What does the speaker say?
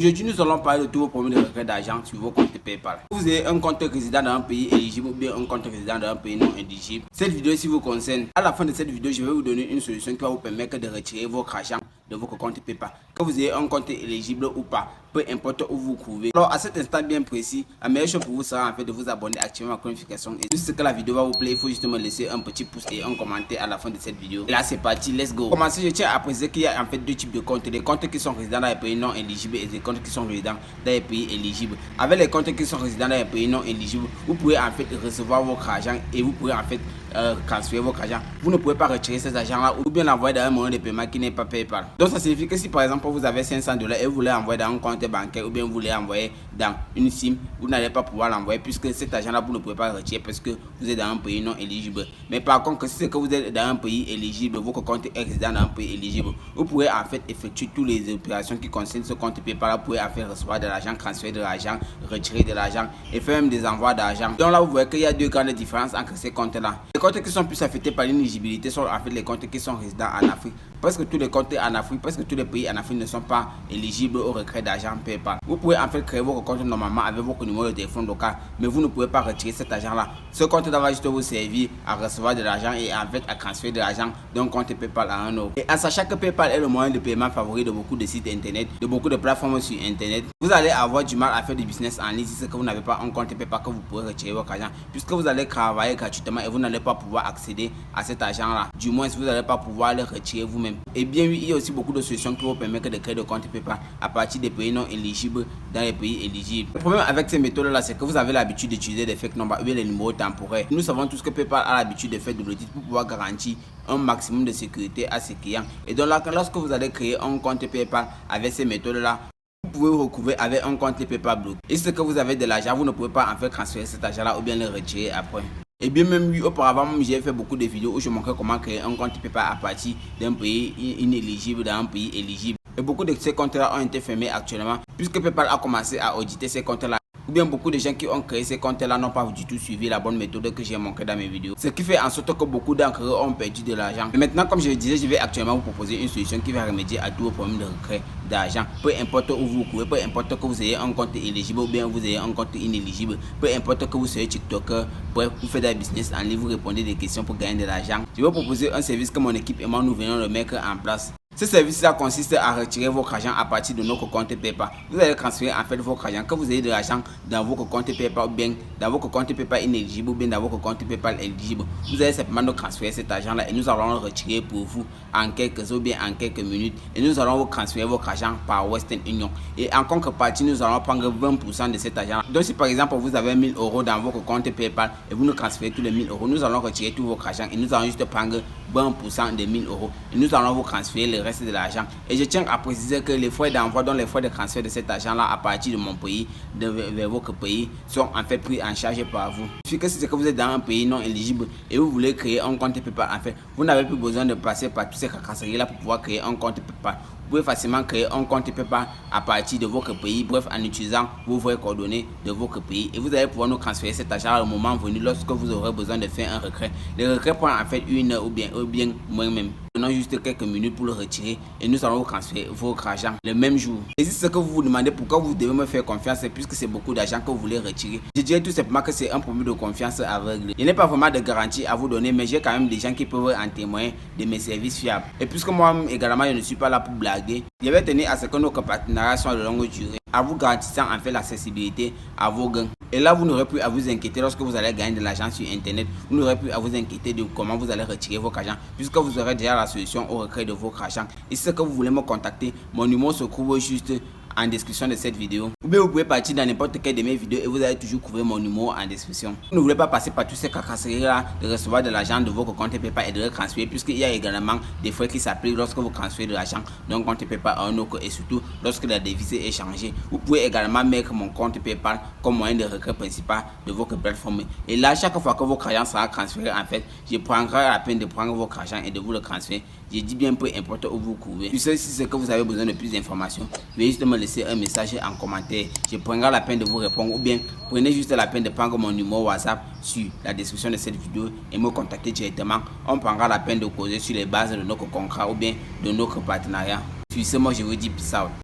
Aujourd'hui, nous allons parler de tous vos problèmes de retrait d'argent sur vos comptes PayPal. Vous avez un compte résident dans un pays éligible ou bien un compte résident dans un pays non éligible. Cette vidéo ici vous concerne. À la fin de cette vidéo, je vais vous donner une solution qui va vous permettre de retirer votre argent de votre compte PayPal. Que vous ayez un compte éligible ou pas, peu importe où vous vous trouvez. Alors à cet instant bien précis, la meilleure chose pour vous sera en fait de vous abonner, activer ma notification. Et tout ce que la vidéo va vous plaire, il faut juste me laisser un petit pouce et un commentaire à la fin de cette vidéo. Et là c'est parti, let's go. Pour commencer, je tiens à préciser qu'il y a en fait deux types de comptes. Des comptes qui sont résidents dans les pays non éligibles et des comptes qui sont résidents dans les pays éligibles. Avec les comptes qui sont résidents dans les pays non éligibles, vous pouvez en fait recevoir votre argent et vous pouvez en fait transférer votre argent. Vous ne pouvez pas retirer cet argent là ou bien l'envoyer dans un moyen de paiement qui n'est pas PayPal. Donc ça signifie que si par exemple vous avez 500 $ et vous voulez envoyer dans un compte bancaire ou bien vous voulez envoyer dans une SIM, vous n'allez pas pouvoir l'envoyer puisque cet argent là vous ne pouvez pas le retirer parce que vous êtes dans un pays non éligible. Mais par contre, si c'est que vous êtes dans un pays éligible, votre compte est résident dans un pays éligible, vous pouvez en fait effectuer toutes les opérations qui concernent ce compte PayPal. Vous pouvez en fait recevoir de l'argent, transférer de l'argent, retirer de l'argent et faire même des envois d'argent. Donc là vous voyez qu'il y a deux grandes différences entre ces comptes là. Les comptes qui sont plus affectés par l'inéligibilité sont en fait les comptes qui sont résidents en Afrique. Parce que tous les comptes en Afrique, parce que tous les pays en Afrique ne sont pas éligibles au retrait d'argent PayPal. Vous pouvez en fait créer votre compte normalement avec votre numéro de téléphone local, mais vous ne pouvez pas retirer cet argent là. Ce compte va juste vous servir à recevoir de l'argent et en fait à transférer de l'argent d'un compte PayPal à un autre. Et en sachant que PayPal est le moyen de paiement favori de beaucoup de sites internet, de beaucoup de plateformes sur internet, vous allez avoir du mal à faire du business en ligne si c'est que vous n'avez pas un compte PayPal que vous pouvez retirer votre argent, puisque vous allez travailler gratuitement et vous n'allez pas pouvoir accéder à cet argent là. Du moins, vous n'allez pas pouvoir le retirer vous-même. Et bien oui, il y a aussi beaucoup de solutions qui vous permettent de créer de comptes PayPal à partir des pays non éligibles dans les pays éligibles. Le problème avec ces méthodes là, c'est que vous avez l'habitude d'utiliser des fake numbers ou bien les numéros temporaires. Nous savons tous que PayPal a l'habitude de faire de l'audit pour pouvoir garantir un maximum de sécurité à ses clients. Et donc là, lorsque vous allez créer un compte PayPal avec ces méthodes là, vous pouvez vous retrouver avec un compte PayPal bloqué. Et ce que vous avez de l'argent, vous ne pouvez pas en fait transférer cet argent là ou bien le retirer après. Et bien même oui, auparavant, j'ai fait beaucoup de vidéos où je montrais comment créer un compte PayPal à partir d'un pays inéligible dans un pays éligible. Et beaucoup de ces comptes-là ont été fermés actuellement puisque PayPal a commencé à auditer ces comptes-là. Ou bien beaucoup de gens qui ont créé ces comptes-là n'ont pas du tout suivi la bonne méthode que j'ai montré dans mes vidéos. Ce qui fait en sorte que beaucoup d'entre eux ont perdu de l'argent. Maintenant, comme je le disais, je vais actuellement vous proposer une solution qui va remédier à tous vos problèmes de retrait d'argent. Peu importe où vous courez, peu importe que vous ayez un compte éligible ou bien vous ayez un compte inéligible, peu importe que vous soyez TikToker, bref, vous faites des business en ligne, vous répondez des questions pour gagner de l'argent. Je vais vous proposer un service que mon équipe et moi nous venons de mettre en place. Ce service-là consiste à retirer votre argent à partir de notre compte PayPal. Vous allez transférer en fait votre argent. Que vous ayez de l'argent dans votre compte PayPal ou bien dans votre compte PayPal inéligible ou bien dans votre compte PayPal éligible, vous allez simplement nous transférer cet argent-là et nous allons le retirer pour vous en quelques heures ou bien en quelques minutes. Et nous allons vous transférer votre argent par Western Union. Et en contrepartie, nous allons prendre 20% de cet argent. Donc si par exemple vous avez 1000 € dans votre compte PayPal et vous nous transférez tous les 1000 €, nous allons retirer tout votre argent et nous allons juste prendre 20% des 1000 € et nous allons vous transférer le reste de l'argent. Et je tiens à préciser que les frais d'envoi, donc les frais de transfert de cet argent là à partir de mon pays vers votre pays sont en fait pris en charge par vous. Si c'est que vous êtes dans un pays non éligible et vous voulez créer un compte PayPal, en fait vous n'avez plus besoin de passer par toutes ces cacasseries là pour pouvoir créer un compte PayPal. Vous pouvez facilement créer un compte PayPal à partir de votre pays, bref, en utilisant vos vraies coordonnées de votre pays. Et vous allez pouvoir nous transférer cet argent au moment venu lorsque vous aurez besoin de faire un retrait. Le retrait prend en fait 1 heure ou bien moins même. Donnons juste quelques minutes pour le retirer et nous allons vous transférer votre argent le même jour. Et c'est ce que vous vous demandez, pourquoi vous devez me faire confiance, puisque c'est beaucoup d'argent que vous voulez retirer. Je dirais tout simplement que c'est un problème de confiance aveugle. Il n'est pas vraiment de garantie à vous donner, mais j'ai quand même des gens qui peuvent en témoigner de mes services fiables. Et puisque moi également je ne suis pas là pour blaguer, je vais tenir à ce que nos partenariats soient de longue durée, à vous garantissant en fait l'accessibilité à vos gains. Et là, vous n'aurez plus à vous inquiéter lorsque vous allez gagner de l'argent sur internet. Vous n'aurez plus à vous inquiéter de comment vous allez retirer votre argent, puisque vous aurez déjà la solution au retrait de votre argent. Et si c'est que vous voulez me contacter, mon numéro se trouve juste en description de cette vidéo. Ou bien vous pouvez partir dans n'importe quelle de mes vidéos et vous allez toujours trouver mon numéro en description. Vous ne voulez pas passer par tous ces cacasseries là de recevoir de l'argent de votre compte PayPal et de le transférer, puisqu'il y a également des frais qui s'appliquent lorsque vous transférez de l'argent d'un compte PayPal à un autre et surtout lorsque la devise est échangée. Vous pouvez également mettre mon compte PayPal comme moyen de retrait principal de votre plateforme. Et là, chaque fois que votre argent sera transféré, en fait, je prendrai la peine de prendre votre argent et de vous le transférer. Je dis bien peu importe où vous courez. Si c'est que vous avez besoin de plus d'informations, veuillez juste me laisser un message en commentaire. Je prendrai la peine de vous répondre ou bien prenez juste la peine de prendre mon numéro WhatsApp sur la description de cette vidéo et me contacter directement. On prendra la peine de causer sur les bases de notre contrat ou bien de notre partenariat. Sur ce, moi je vous dis peace out.